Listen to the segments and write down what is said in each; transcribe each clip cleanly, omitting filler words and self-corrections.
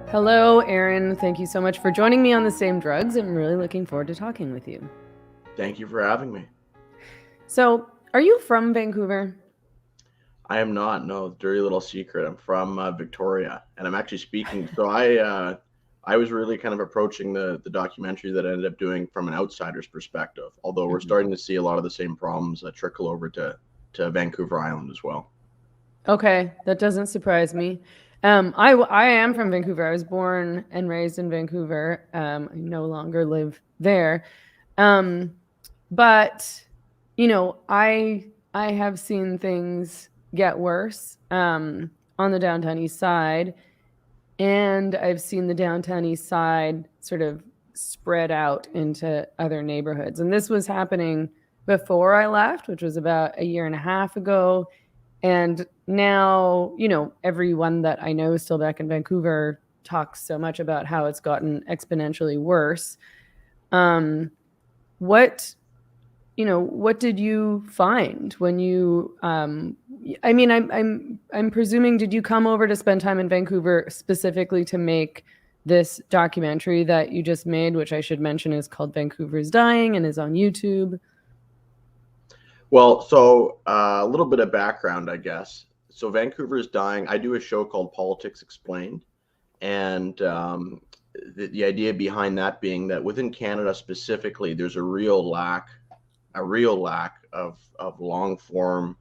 Hello, Aaron. Thank you so much for joining me on The Same Drugs. I'm really looking forward to talking with you. Thank you for having me. So, are you from Vancouver? I am not, no, dirty little secret. I'm from Victoria, and I'm actually speaking. So I was really kind of approaching the documentary that I ended up doing from an outsider's perspective. Although we're Mhm. starting to see a lot of the same problems trickle over to Vancouver Island as well. Okay, that doesn't surprise me. I am from Vancouver. I was born and raised in Vancouver. I no longer live there. Um, but I have seen things get worse on the downtown east side. And I've seen the downtown east side sort of spread out into other neighborhoods. And this was happening before I left, which was about a year and a half ago. And now, everyone that I know still back in Vancouver talks so much about how it's gotten exponentially worse. Um, what what did you find when you I mean, I'm presuming, did you come over to spend time in Vancouver specifically to make this documentary that you just made, which I should mention is called Vancouver's Dying and is on YouTube? Well, so a little bit of background, I guess. So Vancouver is dying. I do a show called Politics Explained, and the idea behind that being that within Canada specifically, there's a real lack of long form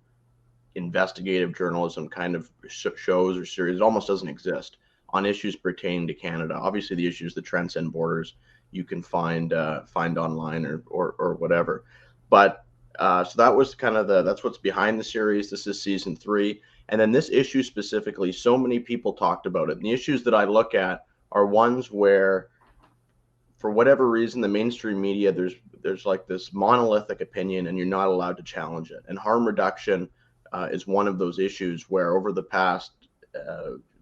investigative journalism kind of shows or series. It almost doesn't exist on issues pertaining to Canada. Obviously, the issues that transcend borders you can find online or whatever. But so that was kind of that's what's behind the series. This is season 3, and then this issue specifically, so many people talked about it. And the issues that I look at are ones where, for whatever reason, the mainstream media, there's like this monolithic opinion, and you're not allowed to challenge it. And harm reduction is one of those issues where over the past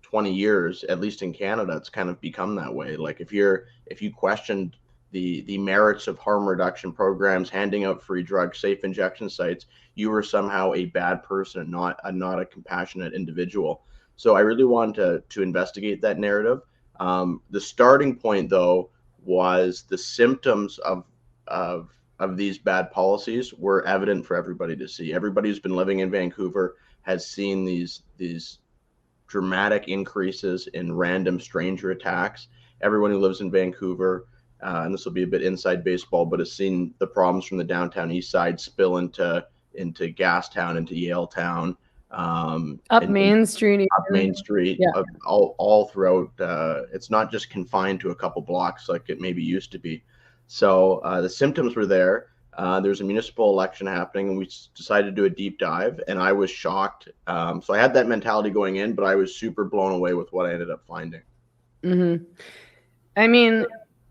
20 years, at least in Canada, it's kind of become that way. Like if you questioned the merits of harm reduction programs, handing out free drugs, safe injection sites, you were somehow a bad person and not a compassionate individual. So I really wanted to investigate that narrative. The starting point, though, was the symptoms of these bad policies were evident for everybody to see. Everybody who's been living in Vancouver has seen these dramatic increases in random stranger attacks. Everyone who lives in Vancouver, and this will be a bit inside baseball, but has seen the problems from the downtown east side spill into Gastown, into Yaletown, Up and Main Street up even. Main Street, Yeah. all throughout. It's not just confined to a couple blocks like it maybe used to be. So the symptoms were there. There's a municipal election happening, and we decided to do a deep dive. And I was shocked. So I had that mentality going in, but I was super blown away with what I ended up finding. Hmm. I mean,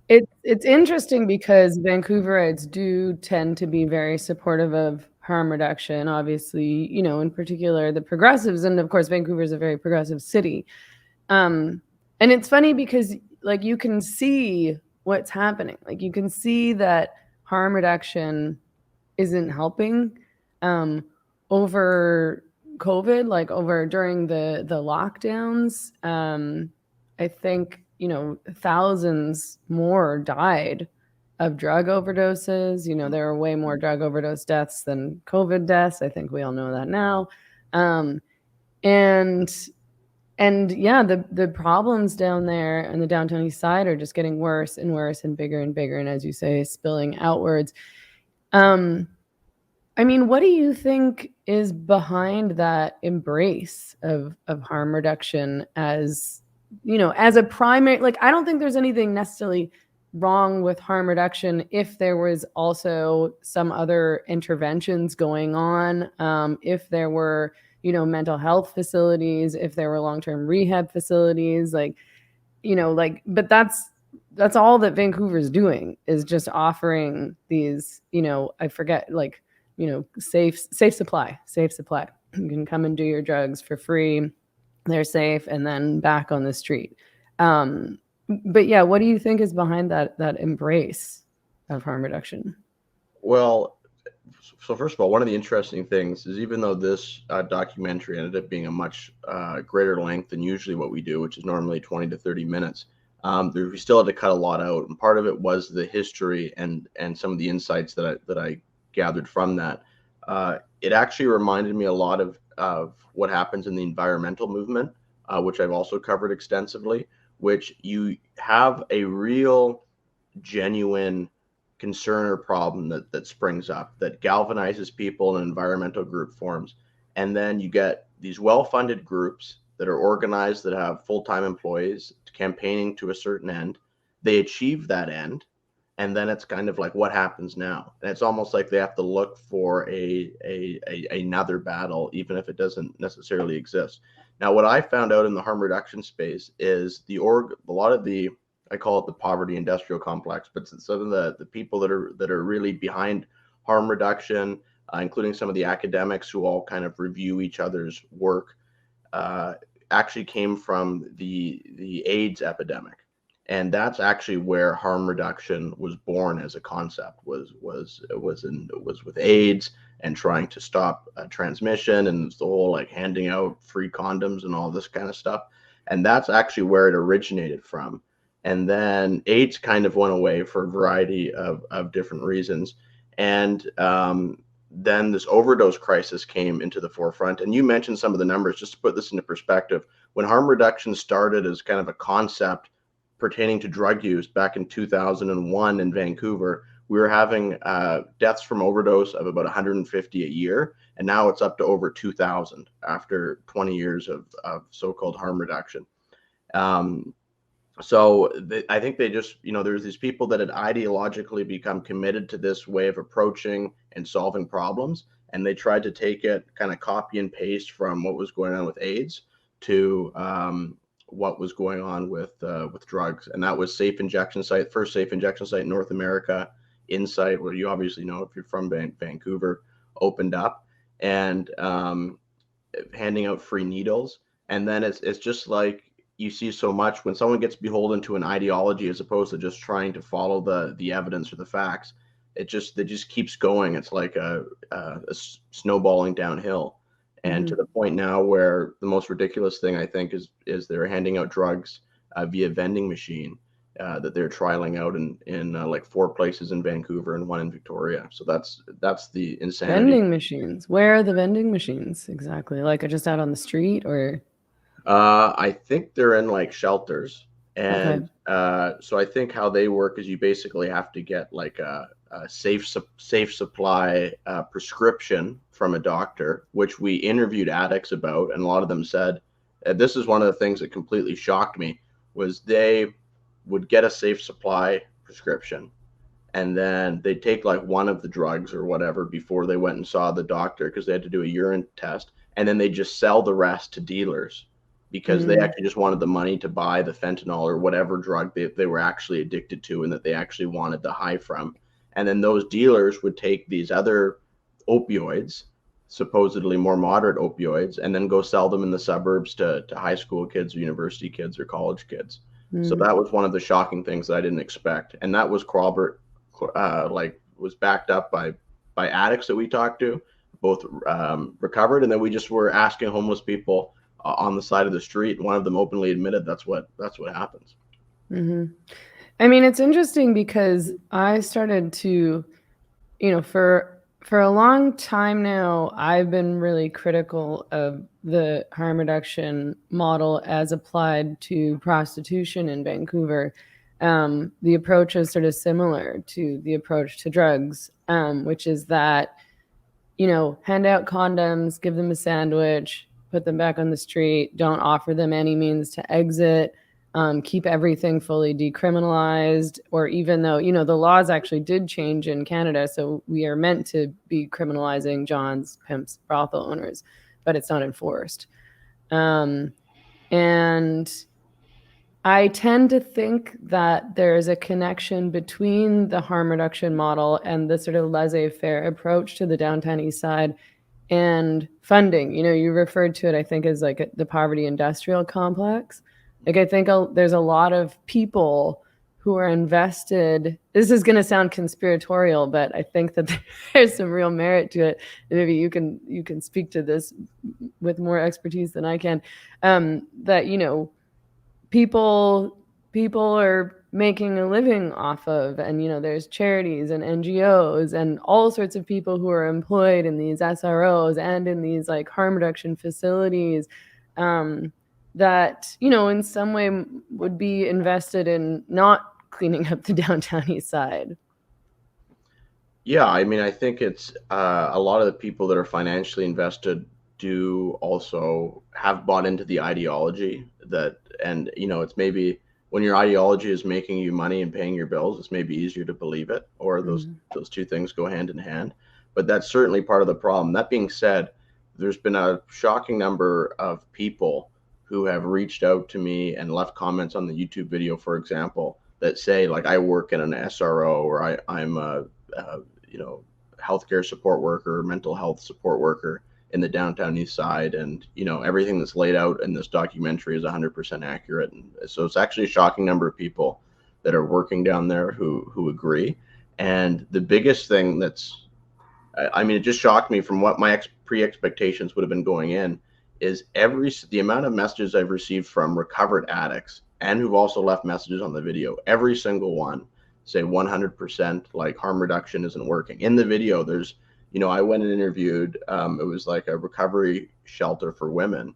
it's interesting because Vancouverites do tend to be very supportive of harm reduction. Obviously, in particular the progressives, and of course Vancouver is a very progressive city. Um, and it's funny because like you can see what's happening. Like you can see that harm reduction isn't helping um, over COVID, like over during the lockdowns. I think thousands more died of drug overdoses. There are way more drug overdose deaths than COVID deaths. I think we all know that now. Um, and and yeah, the problems down there in the downtown east side are just getting worse and worse and bigger, and as you say, spilling outwards. Um, I mean, what do you think is behind that embrace of harm reduction as, as a primary, like, I don't think there's anything necessarily wrong with harm reduction if there was also some other interventions going on, if there were, mental health facilities, if there were long-term rehab facilities, but that's all that Vancouver's doing is just offering these, I forget, like, safe supply. You can come and do your drugs for free. They're safe, and then back on the street. Um, but yeah, what do you think is behind that embrace of harm reduction? Well, So first of all, one of the interesting things is even though this documentary ended up being a much greater length than usually what we do, which is normally 20 to 30 minutes, we still had to cut a lot out. And part of it was the history and some of the insights that I gathered from that. It actually reminded me a lot of what happens in the environmental movement, which I've also covered extensively, which you have a real, genuine concern or problem that springs up that galvanizes people and environmental group forms. And then you get these well-funded groups that are organized, that have full-time employees campaigning to a certain end. They achieve that end, and then it's kind of like, what happens now? And it's almost like they have to look for another battle, even if it doesn't necessarily exist. Now, what I found out in the harm reduction space is a lot of the, I call it the poverty industrial complex, but some of the people that are really behind harm reduction, including some of the academics who all kind of review each other's work, actually came from the AIDS epidemic. And that's actually where harm reduction was born as a concept, was with AIDS and trying to stop transmission, and the whole like handing out free condoms and all this kind of stuff. And that's actually where it originated from. And then AIDS kind of went away for a variety of different reasons. And then this overdose crisis came into the forefront. And you mentioned some of the numbers. Just to put this into perspective, when harm reduction started as kind of a concept pertaining to drug use back in 2001 in Vancouver, we were having deaths from overdose of about 150 a year. And now it's up to over 2,000 after 20 years of so-called harm reduction. I think they just, there's these people that had ideologically become committed to this way of approaching and solving problems. And they tried to take it, kind of copy and paste from what was going on with AIDS to what was going on with drugs. And that was first safe injection site in North America, Insight, where you obviously know if you're from Vancouver, opened up and handing out free needles. And then it's just like, you see so much when someone gets beholden to an ideology as opposed to just trying to follow the evidence or the facts. It just keeps going. It's like a snowballing downhill, and to the point now where the most ridiculous thing I think is they're handing out drugs via vending machine that they're trialing out in like 4 places in Vancouver and 1 in Victoria. So that's the insanity. Vending machines. Where are the vending machines exactly? Like just out on the street or? I think they're in like shelters. And Okay. so I think how they work is you basically have to get like a safe supply prescription from a doctor, which we interviewed addicts about. And a lot of them said, this is one of the things that completely shocked me, was they would get a safe supply prescription. And then they'd take like one of the drugs or whatever before they went and saw the doctor, because they had to do a urine test. And then they just sell the rest to dealers, because they actually just wanted the money to buy the fentanyl or whatever drug they were actually addicted to and that they actually wanted the high from. And then those dealers would take these other opioids, supposedly more moderate opioids, and then go sell them in the suburbs to high school kids or university kids or college kids. So that was one of the shocking things that I didn't expect. And that was was backed up by addicts that we talked to, both recovered, and then we just were asking homeless people on the side of the street. One of them openly admitted that's what happens. I mean, it's interesting because I started to, for a long time now, I've been really critical of the harm reduction model as applied to prostitution in Vancouver. The approach is sort of similar to the approach to drugs, which is that, hand out condoms, give them a sandwich, put them back on the street, don't offer them any means to exit, keep everything fully decriminalized, or even though, the laws actually did change in Canada, so we are meant to be criminalizing Johns, pimps, brothel owners, but it's not enforced. And I tend to think that there is a connection between the harm reduction model and the sort of laissez-faire approach to the downtown east side and funding. You referred to it, I think, as like the poverty industrial complex. Like, I think there's a lot of people who are invested. This is going to sound conspiratorial, but I think that there's some real merit to it. Maybe you can speak to this with more expertise than I can. That people are making a living off of, and there's charities and NGOs and all sorts of people who are employed in these SROs and in these like harm reduction facilities, that in some way would be invested in not cleaning up the downtown east side. Yeah, I mean, I think it's a lot of the people that are financially invested do also have bought into the ideology that, and it's maybe when your ideology is making you money and paying your bills, it's maybe easier to believe it, or those two things go hand in hand. But that's certainly part of the problem. That being said, there's been a shocking number of people who have reached out to me and left comments on the YouTube video, for example, that say like, I work in an SRO, or I'm a healthcare support worker, mental health support worker in the downtown east side, and everything that's laid out in this documentary is 100% accurate. And so it's actually a shocking number of people that are working down there who agree. And the biggest thing I mean, it just shocked me from what my pre-expectations would have been going in, is the amount of messages I've received from recovered addicts and who've also left messages on the video, every single one say 100% like harm reduction isn't working. In the video, there's, I went and interviewed, it was like a recovery shelter for women,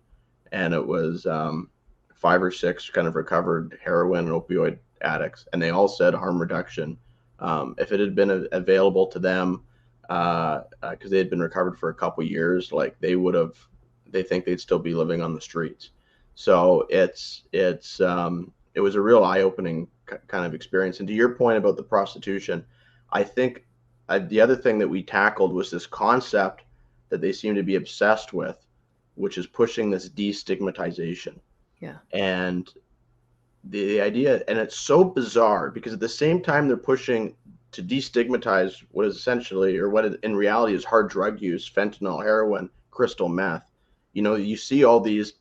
and it was 5 or 6 kind of recovered heroin and opioid addicts, and they all said harm reduction. If it had been available to them, because they had been recovered for a couple years, like they think they'd still be living on the streets. So it was a real eye-opening kind of experience. And to your point about the prostitution, I think the other thing that we tackled was this concept that they seem to be obsessed with, which is pushing this destigmatization. Yeah. And the idea, and it's so bizarre because at the same time they're pushing to destigmatize what is essentially, or what in reality is hard drug use, fentanyl, heroin, crystal meth. You see all these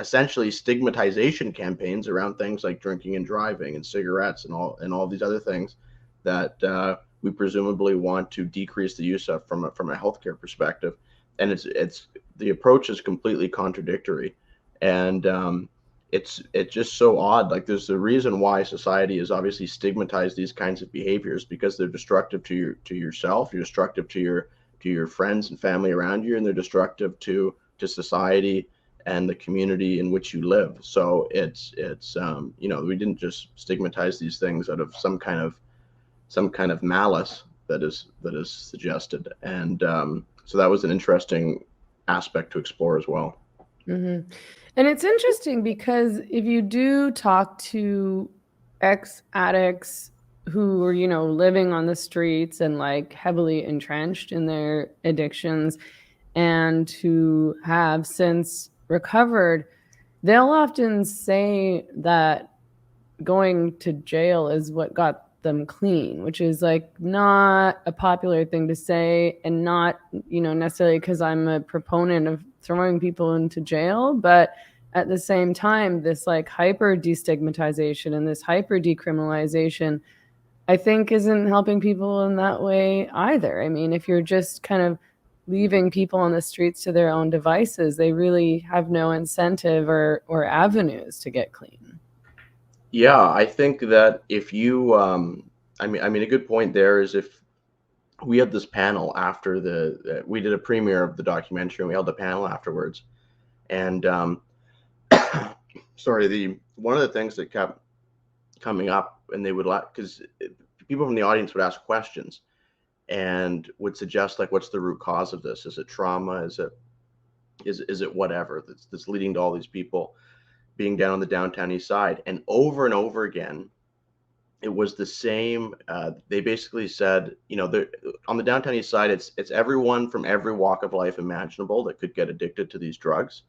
essentially stigmatization campaigns around things like drinking and driving and cigarettes and all these other things that we presumably want to decrease the use of from a healthcare perspective. And it's the approach is completely contradictory, and it's just so odd. Like there's a reason why society has obviously stigmatized these kinds of behaviors, because they're destructive to yourself, you're destructive to your friends and family around you, and they're destructive to society and the community in which you live. So it's we didn't just stigmatize these things out of some kind of malice that is suggested, and so that was an interesting aspect to explore as well. Mm-hmm. And it's interesting because if you do talk to ex-addicts who are, living on the streets and like heavily entrenched in their addictions and who have since recovered, they'll often say that going to jail is what got them clean, which is like not a popular thing to say, and not, necessarily because I'm a proponent of throwing people into jail, but at the same time, this like hyper destigmatization and this hyper decriminalization, I think, isn't helping people in that way either. I mean, if you're just kind of leaving people on the streets to their own devices, they really have no incentive or avenues to get clean. Yeah, I think that if you, I mean, a good point there is if we had this panel after we did a premiere of the documentary, and we held a panel afterwards, and sorry, one of the things that kept coming up, and they would because people from the audience would ask questions and would suggest like, what's the root cause of this? Is it trauma? Is it whatever that's leading to all these people being down on the downtown east side? And over again, it was the same. They basically said, on the downtown east side, it's everyone from every walk of life imaginable that could get addicted to these drugs,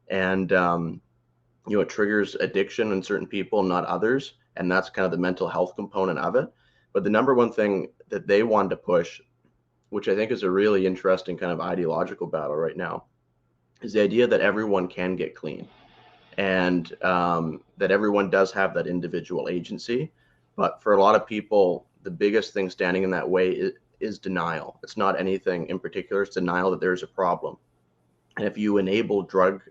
and it triggers addiction in certain people, not others, and that's kind of the mental health component of it. But the number one thing that they wanted to push, which I think is a really interesting kind of ideological battle right now, is the idea that everyone can get clean, and that everyone does have that individual agency. But for a lot of people, the biggest thing standing in that way is denial. It's not anything in particular. It's denial that there's a problem. And if you enable drug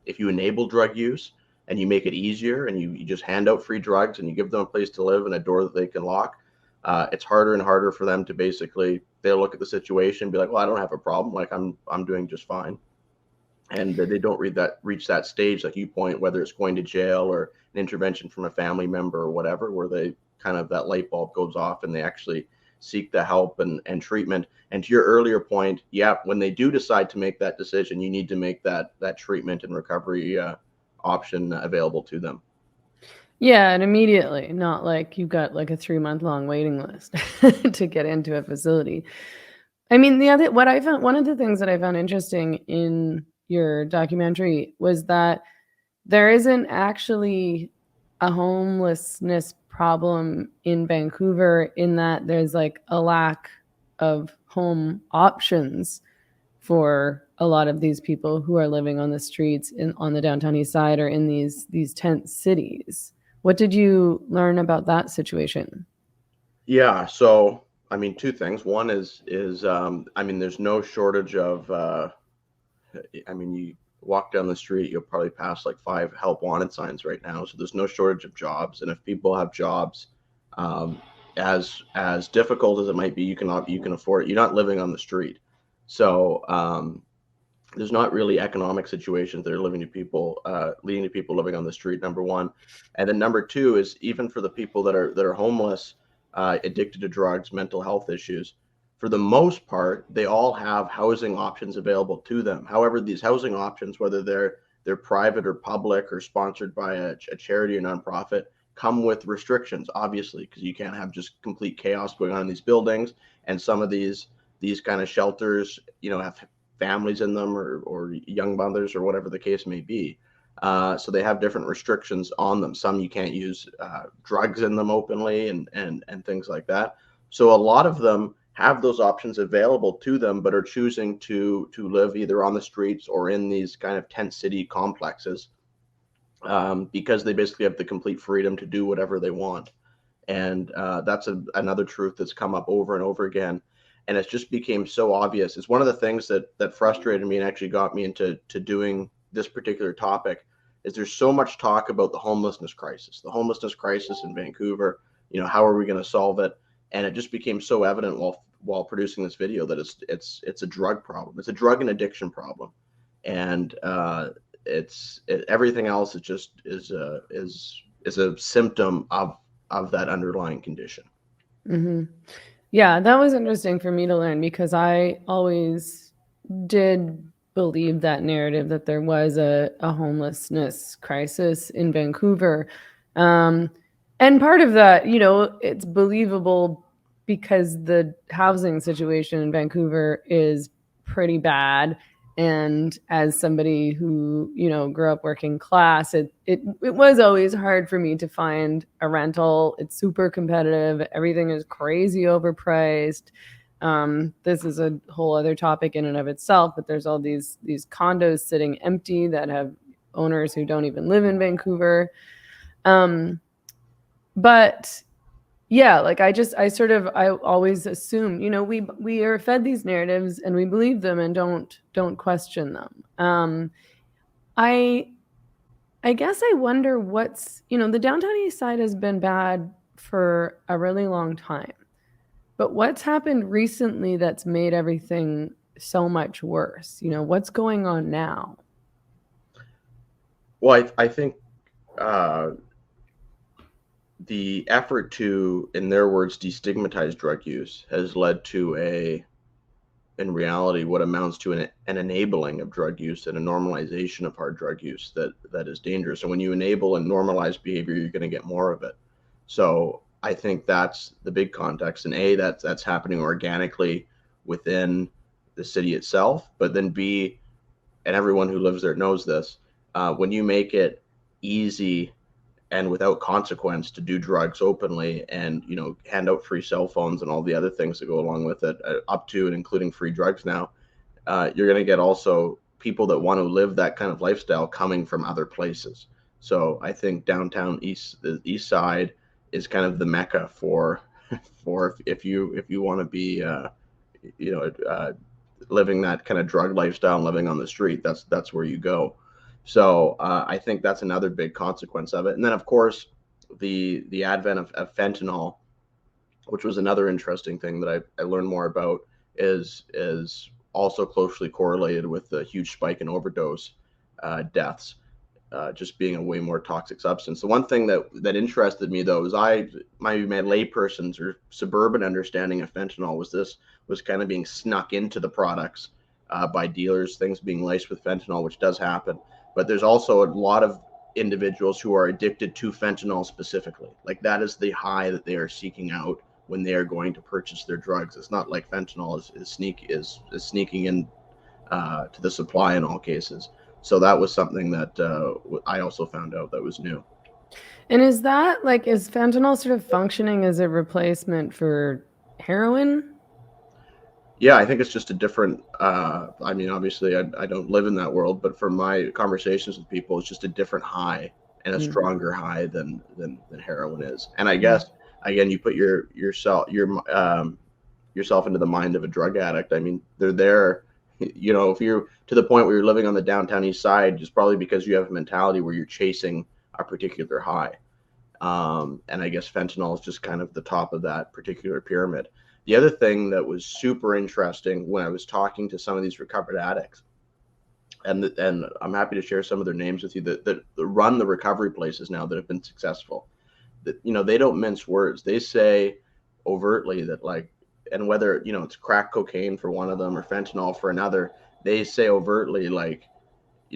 use and you make it easier and you just hand out free drugs and you give them a place to live and a door that they can lock, it's harder and harder for them to basically, they'll look at the situation and be like, well, I don't have a problem. Like I'm doing just fine. And they don't reach that stage, like you point, whether it's going to jail or an intervention from a family member or whatever, where they kind of, that light bulb goes off and they actually seek the help and treatment. And to your earlier point, yeah, when they do decide to make that decision, you need to make that treatment and recovery option available to them. Yeah, and immediately, not like you've got like a 3-month long waiting list to get into a facility. I mean, one of the things that I found interesting in your documentary was that there isn't actually a homelessness problem in Vancouver, in that there's like a lack of home options for a lot of these people who are living on the streets on the downtown east side or in these tent cities. What did you learn about that situation? Yeah. So, I mean, two things. One is I mean, there's no shortage of I mean, you walk down the street, you'll probably pass like 5 help wanted signs right now. So there's no shortage of jobs. And if people have jobs, um, as difficult as it might be, you can afford it. You're not living on the street. So there's not really economic situations that are leading to people living on the street. Number one, and then number two is, even for the people that are homeless, addicted to drugs, mental health issues, for the most part, they all have housing options available to them. However, these housing options, whether they're private or public or sponsored by a charity or nonprofit, come with restrictions, obviously, because you can't have just complete chaos going on in these buildings. And some of these kind of shelters, have families in them, or young mothers or whatever the case may be. So they have different restrictions on them. Some you can't use drugs in them openly, and things like that. So a lot of them have those options available to them, but are choosing to live either on the streets or in these kind of tent city complexes, because they basically have the complete freedom to do whatever they want. And that's another truth that's come up over and over again. And it just became so obvious. It's one of the things that frustrated me and actually got me into doing this particular topic. Is there's so much talk about the homelessness crisis in Vancouver. How are we going to solve it? And it just became so evident while producing this video that it's a drug problem. It's a drug and addiction problem, and everything else is just is a symptom of that underlying condition. Mm-hmm. Yeah, that was interesting for me to learn, because I always did believe that narrative that there was a homelessness crisis in Vancouver. Um, and part of that, it's believable because the housing situation in Vancouver is pretty bad. And as somebody who, grew up working class, it was always hard for me to find a rental. It's super competitive. Everything is crazy overpriced. This is a whole other topic in and of itself, but there's all these condos sitting empty that have owners who don't even live in Vancouver. But yeah, like I always assume, we are fed these narratives and we believe them and don't question them. I I guess I wonder the downtown east side has been bad for a really long time. But what's happened recently that's made everything so much worse? What's going on now? Well, I think uh, the effort to, in their words, destigmatize drug use has led to in reality, what amounts to an enabling of drug use and a normalization of hard drug use that is dangerous. And when you enable and normalize behavior, you're going to get more of it. So I think that's the big context. And that's happening organically within the city itself. But then B, and everyone who lives there knows this, when you make it easy and without consequence to do drugs openly, and hand out free cell phones and all the other things that go along with it, up to and including free drugs now, you're going to get also people that want to live that kind of lifestyle coming from other places. So I think the east side is kind of the mecca for if you want to be you know living that kind of drug lifestyle and living on the street. That's where you go. So I think that's another big consequence of it. And then of course the advent of fentanyl, which was another interesting thing that I learned more about, is also closely correlated with the huge spike in overdose deaths, just being a way more toxic substance. The one thing that interested me though was my layperson's or suburban understanding of fentanyl was this was kind of being snuck into the products by dealers, things being laced with fentanyl, which does happen. But there's also a lot of individuals who are addicted to fentanyl specifically. Like that is the high that they are seeking out when they are going to purchase their drugs. It's not like fentanyl is sneaking in to the supply in all cases. So that was something that I also found out that was new. And is that like, is fentanyl sort of functioning as a replacement for heroin? Yeah, I think it's just a different. I mean, obviously, I don't live in that world, but from my conversations with people, it's just a different high and a Mm. stronger high than heroin is. And I Mm. guess again, you put yourself into the mind of a drug addict. I mean, they're there. You know, if you're to the point where you're living on the downtown east side, it's probably because you have a mentality where you're chasing a particular high. And I guess fentanyl is just kind of the top of that particular pyramid. The other thing that was super interesting when I was talking to some of these recovered addicts, and I'm happy to share some of their names with you that run the recovery places now that have been successful. That they don't mince words. They say overtly that like, and whether it's crack cocaine for one of them or fentanyl for another, they say overtly like,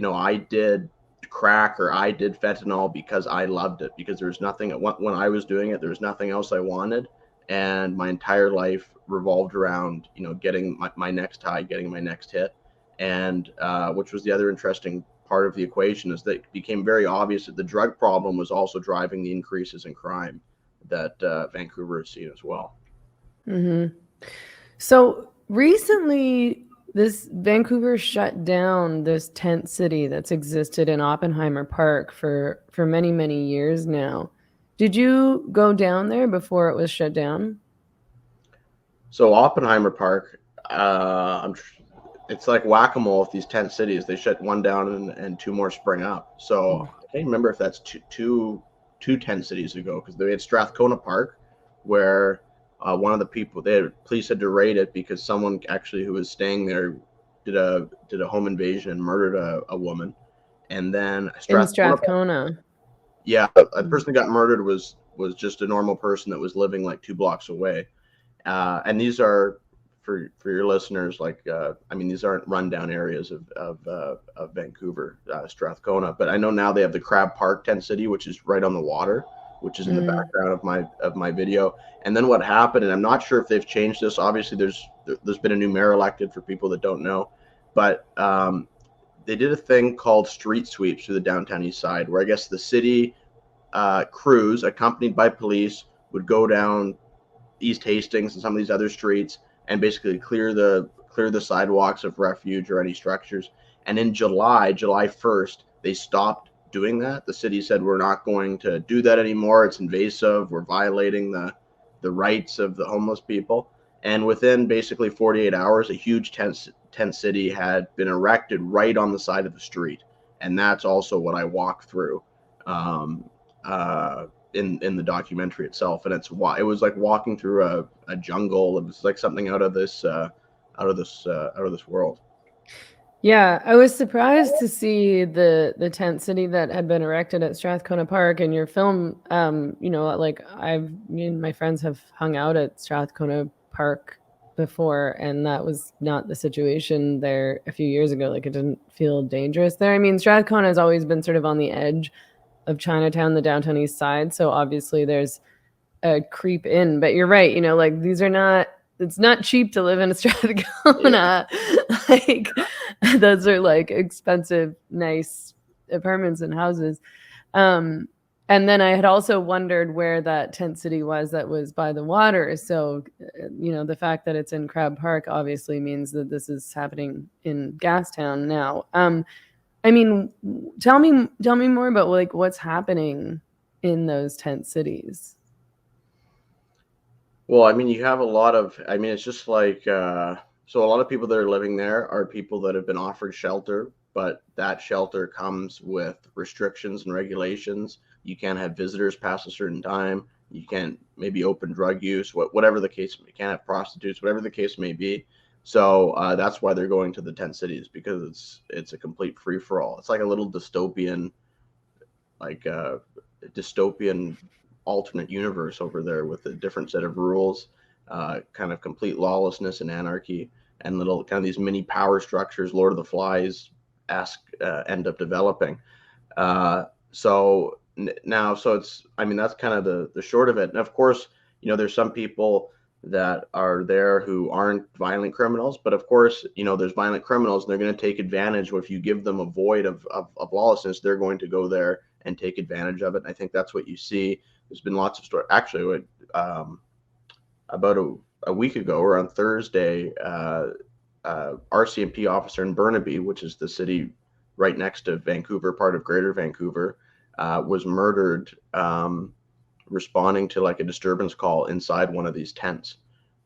I did crack or I did fentanyl because I loved it, because there was nothing when I was doing it, there was nothing else I wanted. And my entire life revolved around, getting my next high, getting my next hit. And which was the other interesting part of the equation, is that it became very obvious that the drug problem was also driving the increases in crime that Vancouver has seen as well. Mm-hmm. So recently, this Vancouver shut down this tent city that's existed in Oppenheimer Park for many, many years now. Did you go down there before it was shut down? So Oppenheimer Park, it's like whack-a-mole with these tent cities. They shut one down and two more spring up. So I can't remember if that's two tent cities ago, because they had Strathcona Park, where one of the people, police had to raid it because someone actually who was staying there did a home invasion and murdered a woman. And then In Strathcona Park, Strathcona. yeah, the person that got murdered was just a normal person that was living like 2 blocks away. And these are for your listeners, like I mean, these aren't rundown areas of Vancouver, Strathcona, but I know now they have the Crab Park tent city, which is right on the water, which is in the Mm. background of my video. And then what happened, and I'm not sure if they've changed this. Obviously, there's been a new mayor elected, for people that don't know, but they did a thing called street sweeps through the downtown east side, where I guess the city crews, accompanied by police, would go down East Hastings and some of these other streets and basically clear the sidewalks of refuge or any structures. And in July 1st, they stopped doing that. The city said, we're not going to do that anymore. It's invasive. We're violating the rights of the homeless people. And within basically 48 hours, a huge tent city had been erected right on the side of the street. And that's also what I walked through. Um, uh, in the documentary itself, and it was like walking through a jungle. It was like something out of this world. Yeah, I was surprised to see the tent city that had been erected at Strathcona Park in your film. Like me and my friends have hung out at Strathcona Park before, and that was not the situation there a few years ago. Like it didn't feel dangerous there. I mean, Strathcona has always been sort of on the edge of Chinatown, the downtown east side, so obviously there's creep in. But you're right, like these are not. It's not cheap to live in a Yeah, Strathcona. Like those are like expensive, nice apartments and houses. Um, and then I had also wondered where that tent city was that was by the water. So, the fact that it's in Crab Park obviously means that this is happening in Gastown now. I mean, tell me more about like what's happening in those tent cities. Well, I mean, you have a lot of, I mean, it's just like, so a lot of people that are living there are people that have been offered shelter, but that shelter comes with restrictions and regulations. You can't have visitors past a certain time. You can't maybe open drug use, whatever the case, you can't have prostitutes, whatever the case may be. So that's why they're going to the tent cities, because it's a complete free for all. It's like a little dystopian, like dystopian alternate universe over there with a different set of rules, kind of complete lawlessness and anarchy, and little kind of these mini power structures, Lord of the Flies end up developing. So it's, I mean, that's kind of the short of it. And of course, there's some people that are there who aren't violent criminals, but of course, there's violent criminals, and they're going to take advantage. If you give them a void of lawlessness, they're going to go there and take advantage of it. And I think that's what you see. There's been lots of stories. Actually, about a week ago, or on Thursday, RCMP officer in Burnaby, which is the city right next to Vancouver, part of Greater Vancouver, was murdered responding to like a disturbance call inside one of these tents.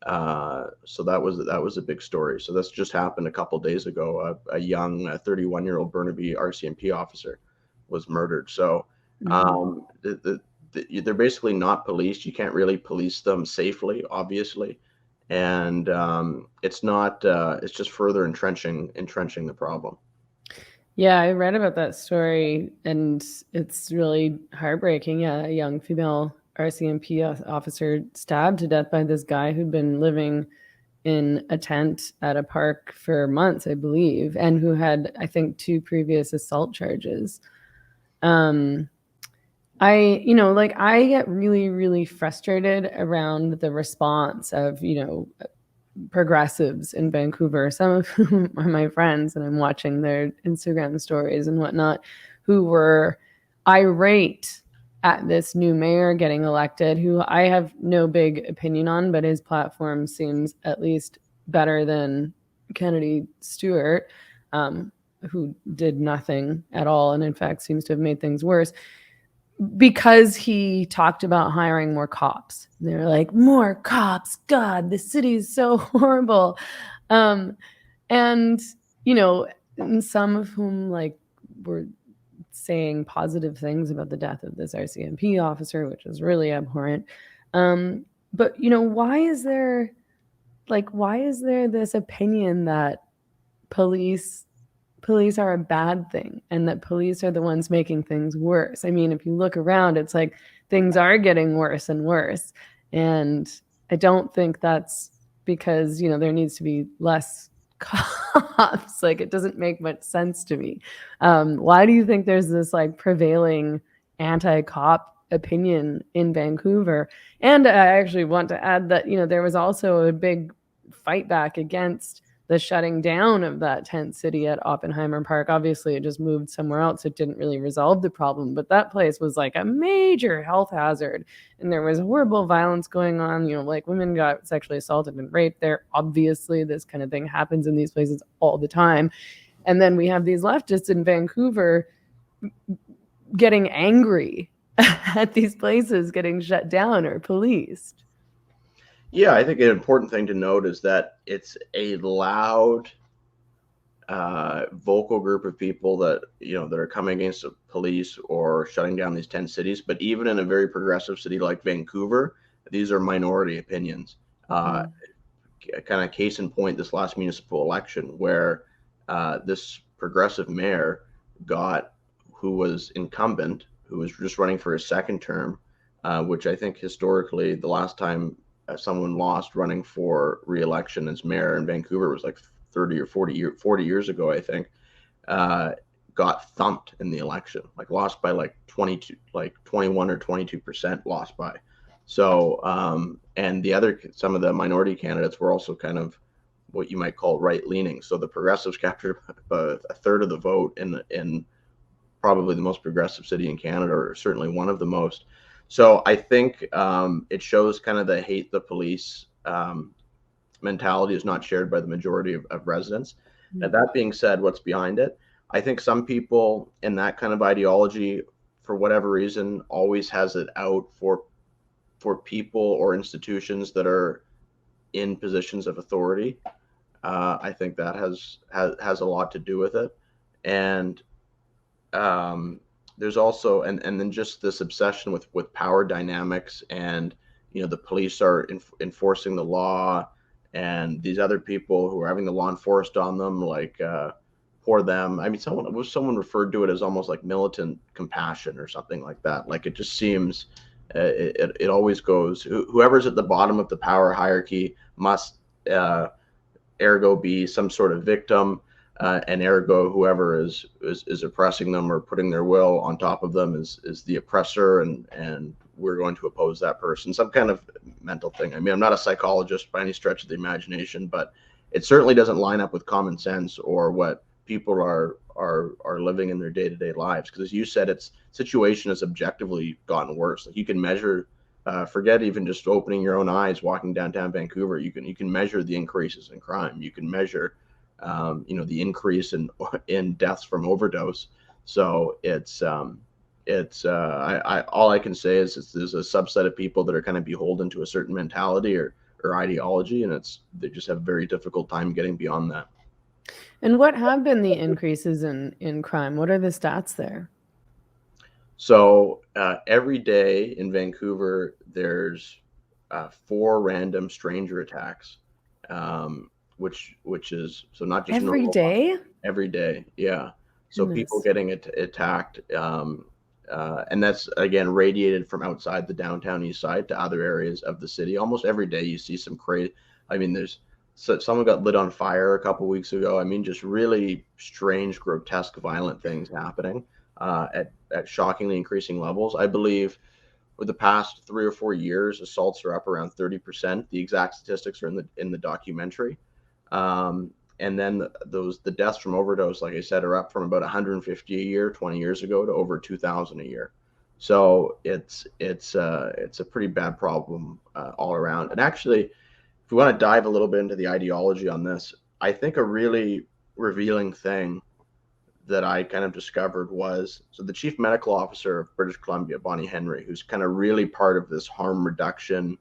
So that was a big story. So this just happened a couple days ago. A young 31-year-old Burnaby RCMP officer was murdered. So they're basically not policed. You can't really police them safely, obviously, and it's not. It's just further entrenching the problem. Yeah, I read about that story, and it's really heartbreaking. Yeah, a young female RCMP officer stabbed to death by this guy who'd been living in a tent at a park for months, I believe, and who had, I think, 2 previous assault charges. Um, I get really, really frustrated around the response of, progressives in Vancouver, some of whom are my friends, and I'm watching their Instagram stories and whatnot, who were irate at this new mayor getting elected, who I have no big opinion on, but his platform seems at least better than Kennedy Stewart, who did nothing at all and in fact seems to have made things worse, because he talked about hiring more cops. They're like, more cops, God, the city is so horrible. um and and some of whom like were saying positive things about the death of this RCMP officer, which is really abhorrent. But why is there this opinion that police police are a bad thing and that police are the ones making things worse? I mean, if you look around, it's like things are getting worse and worse. And I don't think that's because, there needs to be less cops. Like, it doesn't make much sense to me. Why do you think there's this like prevailing anti-cop opinion in Vancouver? And I actually want to add that, there was also a big fight back against the shutting down of that tent city at Oppenheimer Park. Obviously, it just moved somewhere else. It didn't really resolve the problem, but that place was like a major health hazard, and there was horrible violence going on. Like women got sexually assaulted and raped there. Obviously, this kind of thing happens in these places all the time. And then we have these leftists in Vancouver getting angry at these places getting shut down or policed. Yeah, I think an important thing to note is that it's a loud, vocal group of people that that are coming against the police or shutting down these 10 cities. But even in a very progressive city like Vancouver, these are minority opinions. Kind of case in point, this last municipal election, where this progressive mayor who was incumbent, who was just running for his second term, which I think historically the last time someone lost running for re-election as mayor in Vancouver was like 30 or 40 years ago, I think, got thumped in the election, like lost by like 22, like 21 or 22% lost by. So, and some of the minority candidates were also kind of what you might call right leaning. So the progressives captured a third of the vote in probably the most progressive city in Canada, or certainly one of the most. So I think it shows kind of the hate the police mentality is not shared by the majority of residents. Now, that being said, what's behind it? I think some people in that kind of ideology, for whatever reason, always has it out for for people or institutions that are in positions of authority. I think that has a lot to do with it. And there's also and then just this obsession with power dynamics, and the police are enforcing the law, and these other people who are having the law enforced on them, like for them. I mean, someone referred to it as almost like militant compassion or something like that. Like, it just seems it always goes, whoever's at the bottom of the power hierarchy must ergo be some sort of victim, and ergo whoever is oppressing them or putting their will on top of them is the oppressor, and we're going to oppose that person. Some kind of mental thing. I mean, I'm not a psychologist by any stretch of the imagination, but it certainly doesn't line up with common sense or what people are living in their day-to-day lives. Because as you said, its situation has objectively gotten worse. Like, you can measure, forget even just opening your own eyes walking downtown Vancouver. You can measure the increases in crime. You can measure the increase in deaths from overdose. So all I can say is there's a subset of people that are kind of beholden to a certain mentality or ideology, and they just have a very difficult time getting beyond that. And what have been the increases in crime? What are the stats there? So every day in Vancouver, there's 4 random stranger attacks, which is so not just Every normal. day? Every day, yeah. So Goodness. people getting attacked, and that's again radiated from outside the downtown Eastside to other areas of the city. Almost every day you see some crazy. I mean, someone got lit on fire a couple weeks ago. I mean, just really strange, grotesque, violent things happening at shockingly increasing levels. I believe for the past 3 or 4 years, assaults are up around 30%. The exact statistics are in the documentary. And then the deaths from overdose, like I said, are up from about 150 a year 20 years ago to over 2,000 a year. So it's a pretty bad problem all around. And actually, if we want to dive a little bit into the ideology on this, I think a really revealing thing that I kind of discovered was, so the chief medical officer of British Columbia, Bonnie Henry, who's kind of really part of this harm reduction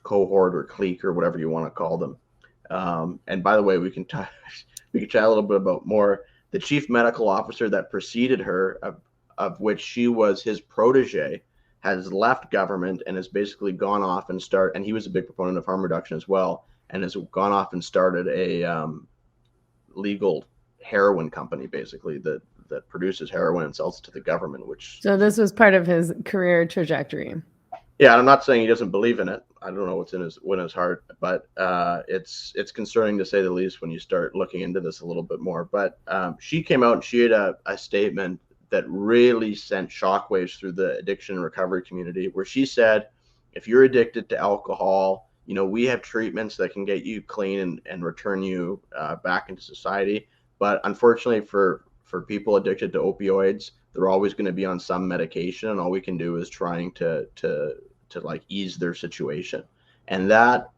cohort or clique or whatever you want to call them. And by the way, we can chat a little bit about more. The chief medical officer that preceded her, of which she was his protege, has left government and has basically gone off and he was a big proponent of harm reduction as well, and has gone off and started a legal heroin company, basically, that produces heroin and sells it to the government. So this was part of his career trajectory. Yeah, I'm not saying he doesn't believe in it. I don't know what's in his heart, but it's concerning to say the least when you start looking into this a little bit more. But she came out and she had a statement that really sent shockwaves through the addiction and recovery community, where she said, if you're addicted to alcohol, we have treatments that can get you clean and return you back into society. But unfortunately for people addicted to opioids, they're always going to be on some medication, and all we can do is trying to like ease their situation. And that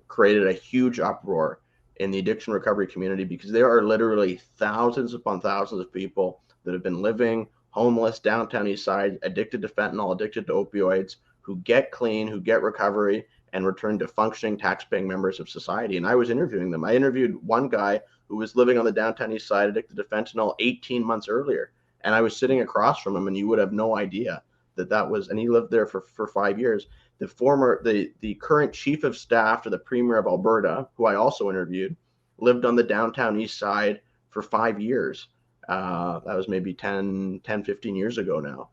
created a huge uproar in the addiction recovery community, because there are literally thousands upon thousands of people that have been living homeless downtown Eastside, addicted to fentanyl, addicted to opioids, who get clean, who get recovery, and return to functioning tax-paying members of society. And I was interviewing them. I interviewed one guy who was living on the downtown Eastside, addicted to fentanyl 18 months earlier. And I was sitting across from him, and you would have no idea that was, and he lived there for 5 years. The current chief of staff to the premier of Alberta, who I also interviewed, lived on the downtown Eastside for 5 years. That was maybe 15 years ago now.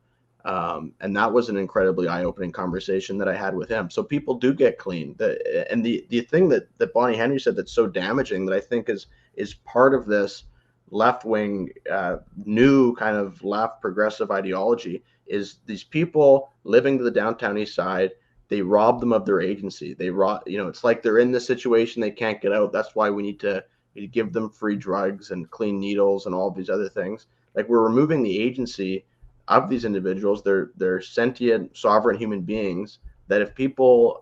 And that was an incredibly eye-opening conversation that I had with him. So people do get clean. The thing that Bonnie Henry said that's so damaging, that I think is part of this left-wing, new kind of left progressive ideology, is these people living to the downtown Eastside, they rob them of their agency. It's like they're in this situation, they can't get out. That's why we need to give them free drugs and clean needles and all these other things. Like, we're removing the agency of these individuals. They're sentient, sovereign human beings that if people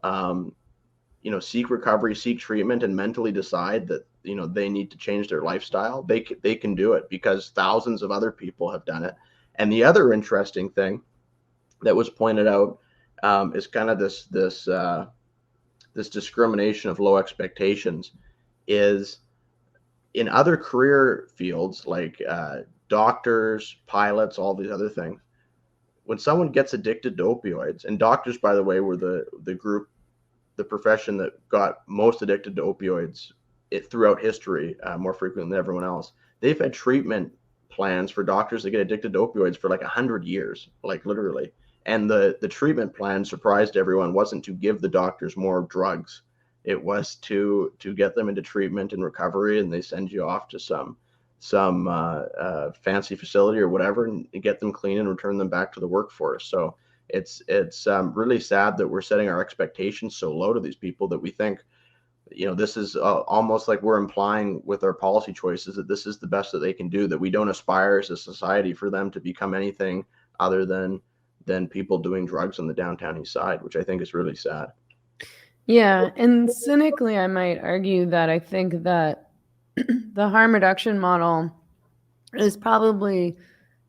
seek recovery, seek treatment, and mentally decide that they need to change their lifestyle, they can do it, because thousands of other people have done it. And the other interesting thing that was pointed out is kind of this discrimination of low expectations. Is in other career fields like doctors, pilots, all these other things, when someone gets addicted to opioids, and doctors, by the way, were the group, the profession that got most addicted to opioids throughout history, more frequently than everyone else. They've had treatment plans for doctors that get addicted to opioids for like 100 years, like literally. And the treatment plan, surprised everyone, wasn't to give the doctors more drugs. It was to get them into treatment and recovery, and they send you off to some fancy facility or whatever, and get them clean and return them back to the workforce. So it's really sad that we're setting our expectations so low to these people that we think, this is almost like we're implying with our policy choices that this is the best that they can do, that we don't aspire as a society for them to become anything other than people doing drugs on the downtown east side, which I think is really sad. Yeah, and cynically, I might argue that I think that the harm reduction model is probably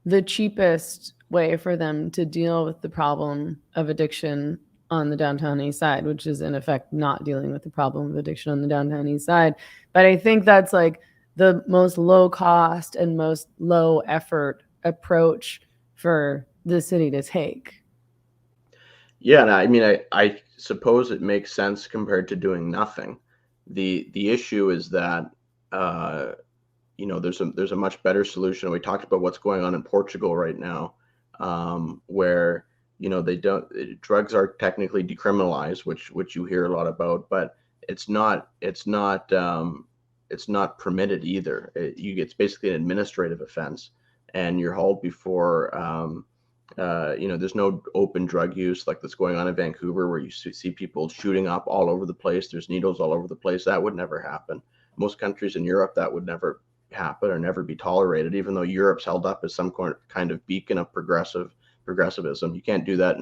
the cheapest way for them to deal with the problem of addiction on the downtown east side, which is in effect not dealing with the problem of addiction on the downtown east side. But I think that's like the most low cost and most low effort approach for the city to take. Yeah, and I mean, I suppose it makes sense compared to doing nothing. The issue is that uh, there's a much better solution. We talked about what's going on in Portugal right now, where they don't drugs are technically decriminalized, which you hear a lot about, but it's not permitted either. It's basically an administrative offense, and you're hauled before. There's no open drug use like that's going on in Vancouver, where you see people shooting up all over the place. There's needles all over the place. That would never happen. Most countries in Europe, that would never happen or never be tolerated, even though Europe's held up as some kind of beacon of progressivism. You can't do that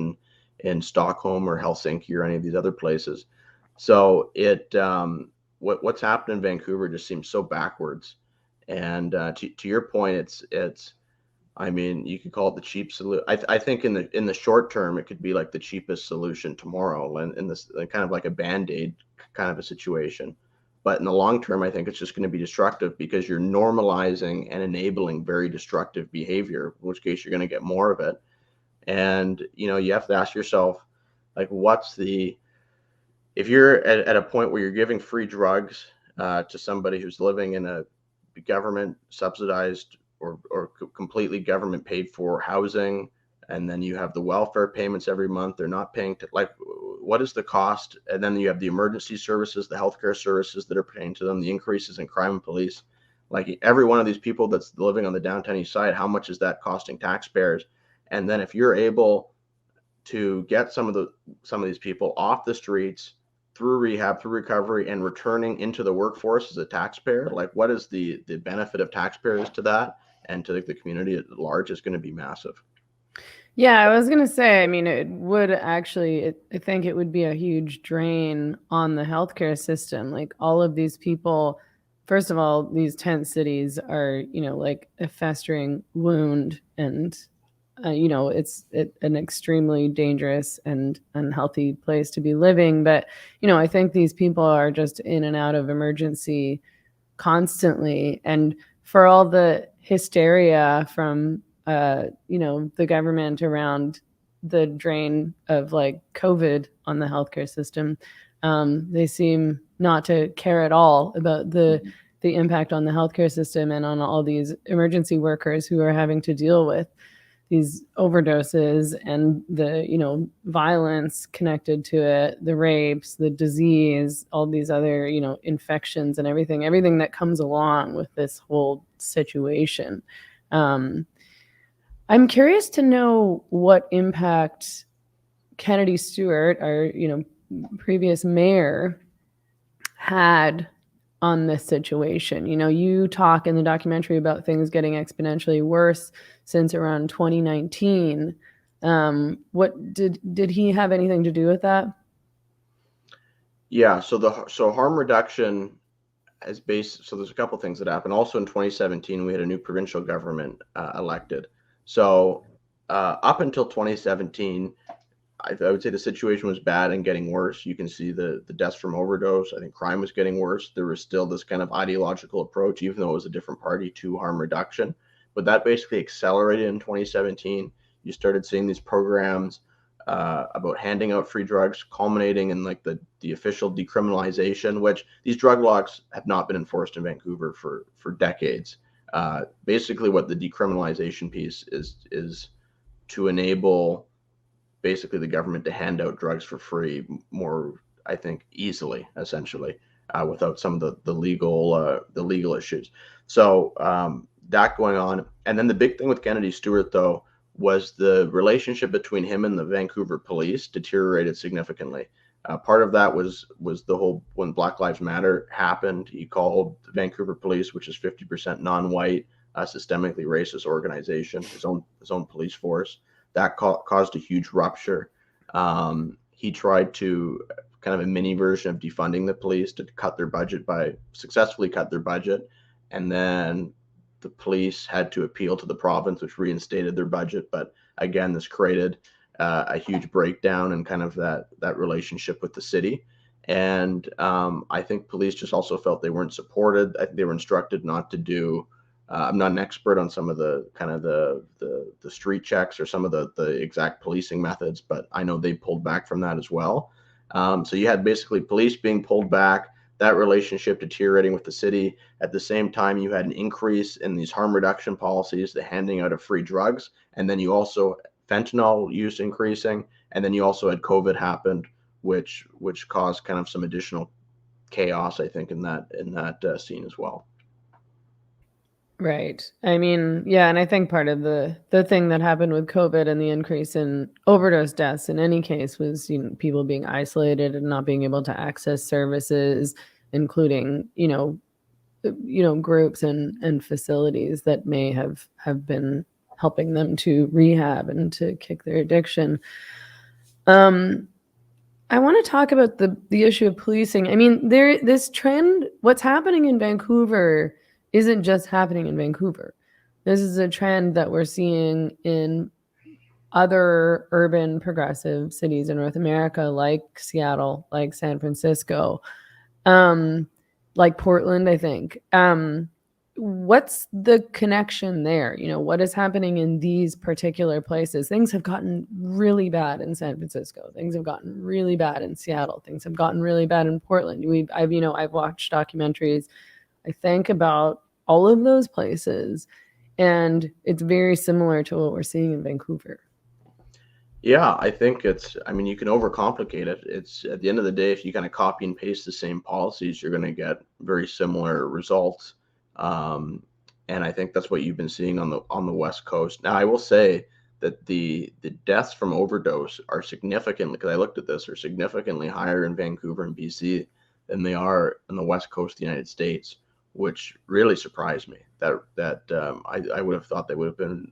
in Stockholm or Helsinki or any of these other places. So what's happened in Vancouver just seems so backwards. And to your point, it's I mean, you could call it the cheap solution. I think in the short term, it could be like the cheapest solution tomorrow, and in this kind of like a band-aid kind of a situation. But in the long term, I think it's just going to be destructive because you're normalizing and enabling very destructive behavior, in which case you're going to get more of it. And you have to ask yourself, like, if you're at a point where you're giving free drugs to somebody who's living in a government subsidized or completely government paid for housing, and then you have the welfare payments every month, they're not paying to, like, what is the cost? And then you have the emergency services, the healthcare services that are paying to them, the increases in crime and police. Like, every one of these people that's living on the downtown east side, how much is that costing taxpayers? And then if you're able to get some of these people off the streets through rehab, through recovery, and returning into the workforce as a taxpayer, like, what is the benefit of taxpayers to that and to the community at large is going to be massive. Yeah, I was going to say, I mean, it would actually, I think it would be a huge drain on the healthcare system. Like, all of these people, first of all, these tent cities are, like a festering wound, and, it's an extremely dangerous and unhealthy place to be living. But, I think these people are just in and out of emergency constantly. And for all the hysteria from the government around the drain of like COVID on the healthcare system, they seem not to care at all about the impact on the healthcare system and on all these emergency workers who are having to deal with these overdoses and the violence connected to it, the rapes, the disease, all these other infections and everything that comes along with this whole situation. I'm curious to know what impact Kennedy Stewart, our previous mayor, had on this situation. You talk in the documentary about things getting exponentially worse since around 2019. What did he have anything to do with that? Yeah, so harm reduction is based. So there's a couple things that happened. Also in 2017, we had a new provincial government elected. So up until 2017, I would say the situation was bad and getting worse. You can see the deaths from overdose. I think crime was getting worse. There was still this kind of ideological approach, even though it was a different party, to harm reduction. But that basically accelerated in 2017. You started seeing these programs about handing out free drugs, culminating in like the official decriminalization, which these drug laws have not been enforced in Vancouver for decades. Basically, what the decriminalization piece is to enable basically the government to hand out drugs for free more, I think, easily, essentially, without some of the legal issues. So that going on, and then the big thing with Kennedy Stewart though was the relationship between him and the Vancouver police deteriorated significantly. Part of that was the whole, when Black Lives Matter happened, he called the Vancouver police, which is 50% non-white, systemically racist organization, his own police force. That caused a huge rupture. He tried to kind of a mini version of defunding the police to successfully cut their budget, and then the police had to appeal to the province, which reinstated their budget. But again, this created a huge breakdown in kind of that relationship with the city. And I think police just also felt they weren't supported. I think they were instructed not to do. I'm not an expert on some of the kind of the street checks or some of the exact policing methods, but I know they pulled back from that as well. So you had basically police being pulled back, that relationship deteriorating with the city. At the same time, you had an increase in these harm reduction policies, the handing out of free drugs, and then you also fentanyl use increasing, and then you also had COVID happened, which caused kind of some additional chaos, I think, in that scene as well. Right. I mean, yeah, and I think part of the thing that happened with COVID and the increase in overdose deaths in any case was, people being isolated and not being able to access services, including, groups and facilities that may have been helping them to rehab and to kick their addiction. I want to talk about the issue of policing. I mean, this trend, what's happening in Vancouver isn't just happening in Vancouver. This is a trend that we're seeing in other urban progressive cities in North America, like Seattle, like San Francisco, like Portland, I think. What's the connection there? What is happening in these particular places? Things have gotten really bad in San Francisco. Things have gotten really bad in Seattle. Things have gotten really bad in Portland. I've watched documentaries, I think, about all of those places, and it's very similar to what we're seeing in Vancouver. Yeah, I think you can overcomplicate it. It's at the end of the day, if you kind of copy and paste the same policies, you're going to get very similar results. Um, and I think that's what you've been seeing on the West Coast. Now, I will say that the deaths from overdose are significantly, because I looked at this, are significantly higher in Vancouver and BC than they are in the West Coast of the United States, which really surprised me. I would have thought they would have been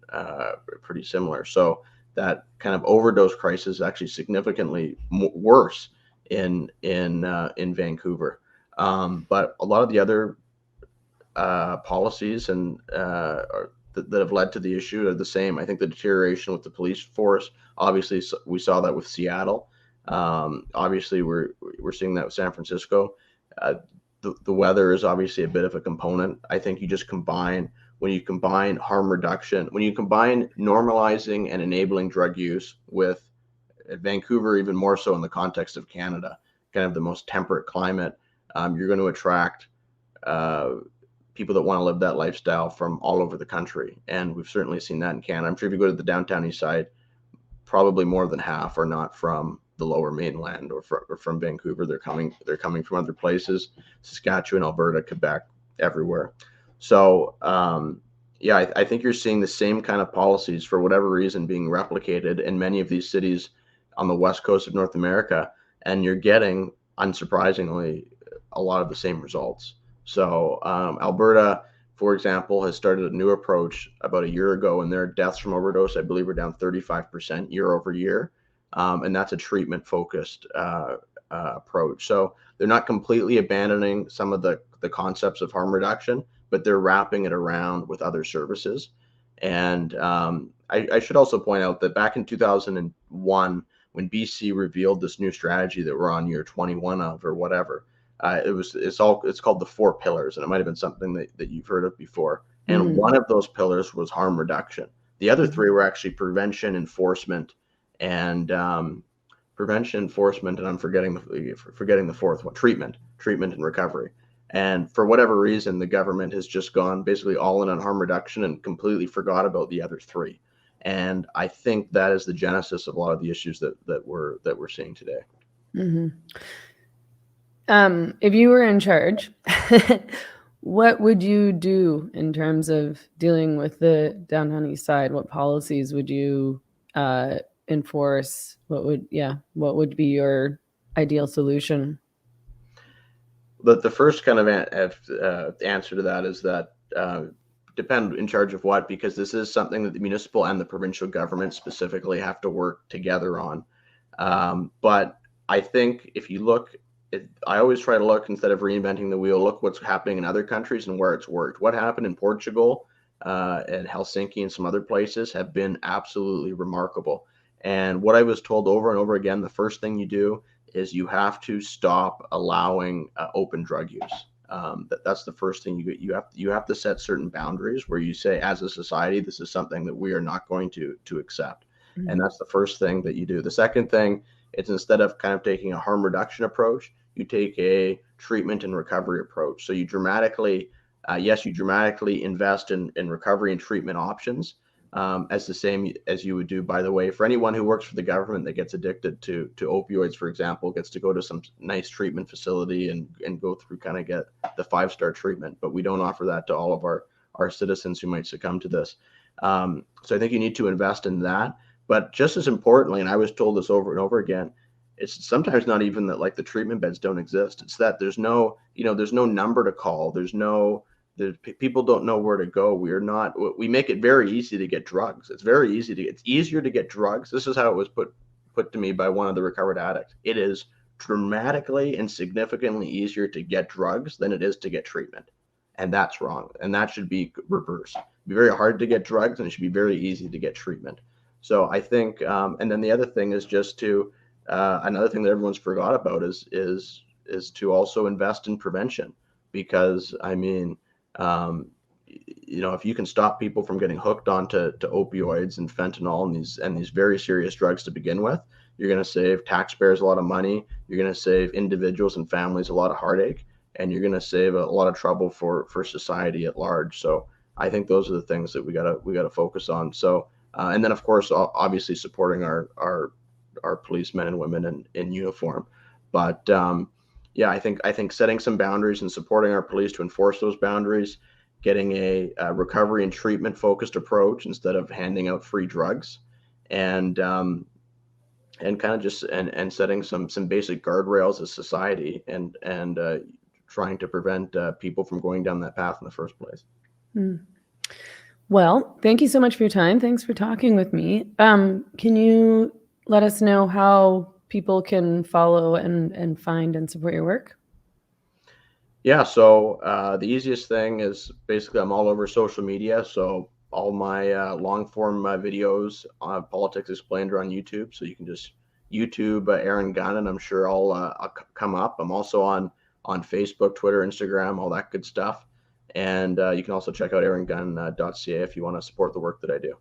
pretty similar. So that kind of overdose crisis is actually significantly worse in Vancouver. But a lot of the other policies and that have led to the issue are the same. I think the deterioration with the police force, obviously, we saw that with Seattle. Obviously, we're seeing that with San Francisco. The weather is obviously a bit of a component. I think when you combine harm reduction, when you combine normalizing and enabling drug use with Vancouver, even more so in the context of Canada, kind of the most temperate climate, you're going to attract people that want to live that lifestyle from all over the country. And we've certainly seen that in Canada. I'm sure if you go to the downtown Eastside, probably more than half are not from the Lower Mainland or from Vancouver. They're coming from other places, Saskatchewan, Alberta, Quebec, everywhere. So yeah, I think you're seeing the same kind of policies, for whatever reason, being replicated in many of these cities on the West Coast of North America, and you're getting, unsurprisingly, a lot of the same results. So Alberta, for example, has started a new approach about a year ago, and their deaths from overdose, I believe, are down 35% year over year. And that's a treatment-focused approach. So they're not completely abandoning some of the concepts of harm reduction, but they're wrapping it around with other services. And I should also point out that back in 2001, when BC revealed this new strategy that we're on year 21 of or whatever. It's called the 4 pillars, and it might have been something that you've heard of before. And one of those pillars was harm reduction. The other 3 were actually prevention, enforcement, and and I'm forgetting the fourth one, treatment and recovery. And for whatever reason, the government has just gone basically all in on harm reduction and completely forgot about the other 3. And I think that is the genesis of a lot of the issues that we're seeing today. If you were in charge, what would you do in terms of dealing with the downtown east side? What policies would you enforce? What would be your ideal solution? The first kind of answer to that is that depend in charge of what, because this is something that the municipal and the provincial government specifically have to work together on. But I think if you look, I always try to look, instead of reinventing the wheel, look what's happening in other countries and where it's worked. What happened in Portugal and Helsinki and some other places have been absolutely remarkable. And what I was told over and over again, the first thing you do is you have to stop allowing open drug use. That's the first thing you have to set certain boundaries where you say, as a society, this is something that we are not going to accept. And that's the first thing that you do. The second thing, it's instead of kind of taking a harm reduction approach, you take a treatment and recovery approach. So you dramatically invest in recovery and treatment options, as the same as you would do, by the way, for anyone who works for the government that gets addicted to opioids, for example, gets to go to some nice treatment facility and go through, kind of get the 5-star treatment. But we don't offer that to all of our citizens who might succumb to this. So I think you need to invest in that. But just as importantly, and I was told this over and over again, it's sometimes not even that like the treatment beds don't exist. It's that there's no number to call. People don't know where to go. We make it very easy to get drugs. It's easier to get drugs. This is how it was put to me by one of the recovered addicts. It is dramatically and significantly easier to get drugs than it is to get treatment. And that's wrong. And that should be reversed. It'd be very hard to get drugs, and it should be very easy to get treatment. So I think, and then the other thing is just to, another thing that everyone's forgot about is to also invest in prevention, because I mean, if you can stop people from getting hooked onto opioids and fentanyl and these very serious drugs to begin with, you're going to save taxpayers a lot of money. You're going to save individuals and families a lot of heartache, and you're going to save a lot of trouble for society at large. So I think those are the things that we gotta focus on. So. And then, of course, obviously supporting our policemen and women in uniform. But I think setting some boundaries and supporting our police to enforce those boundaries, getting a recovery and treatment focused approach instead of handing out free drugs, and kind of just and setting some basic guardrails as society, and trying to prevent people from going down that path in the first place. Well, thank you so much for your time. Thanks for talking with me. Can you let us know how people can follow and find and support your work? Yeah, so the easiest thing is basically I'm all over social media. So all my long form videos on Politics Explained are on YouTube. So you can just YouTube Aaron Gunn, and I'm sure I'll come up. I'm also on Facebook, Twitter, Instagram, all that good stuff. And you can also check out aarongunn.ca if you want to support the work that I do.